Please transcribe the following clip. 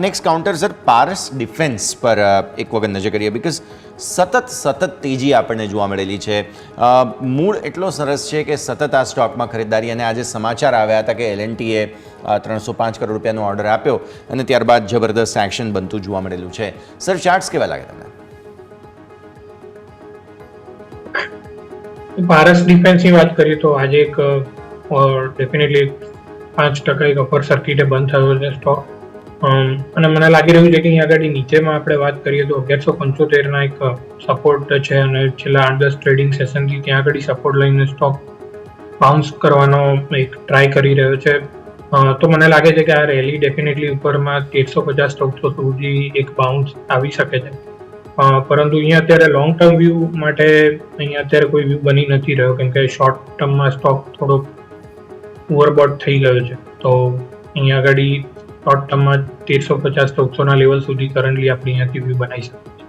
Next counter sir પારસ defence પર એક વખત નજર કરીએ બિકોઝ સતત તેજી આપણને જોવા મળેલી છે. મૂળ એટલો સરસ છે કે સતત આ સ્ટોકમાં ખરીદદારી, અને આજે સમાચાર આવ્યા હતા કે L&Tએ 305 કરોડ રૂપિયાનો ઓર્ડર આપ્યો અને ત્યારબાદ જબરદસ્ત એક્શન બનતું જોવા મળેલું છે. સર, ચાર્ટ્સ કેવા લાગે તમને? પારસ ડિફેન્સની વાત કરીએ તો આજે એક ડેફિનેટલી 5% એક અપર સર્કિટે બંધ થયો છે સ્ટોક, અને મને લાગી રહ્યું છે કે અહીંયા આગળ નીચેમાં આપણે વાત કરીએ તો 1175ના એક સપોર્ટ છે, અને છેલ્લા 8-10 ટ્રેડિંગ સેશનથી ત્યાં આગળ સપોર્ટ લઈને સ્ટોક બાઉન્સ કરવાનો એક ટ્રાય કરી રહ્યો છે. તો મને લાગે છે કે આ રેલી ડેફિનેટલી ઉપરમાં 1350-1400 સુધી એક બાઉન્સ આવી શકે છે, પરંતુ અહીંયા અત્યારે લોંગ ટર્મ વ્યૂ માટે અહીંયા અત્યારે કોઈ વ્યૂ બની નથી રહ્યો, કેમ કે શોર્ટ ટર્મમાં સ્ટોક થોડો ઓવરબોટ થઈ ગયો છે. તો અહીંયા આગળ શોર્ટ ટર્મમાં 1350-1400ના લેવલ સુધી કરન્ટલી આપણે અહીંયાથી વ્યૂ બનાવી શકીએ છીએ.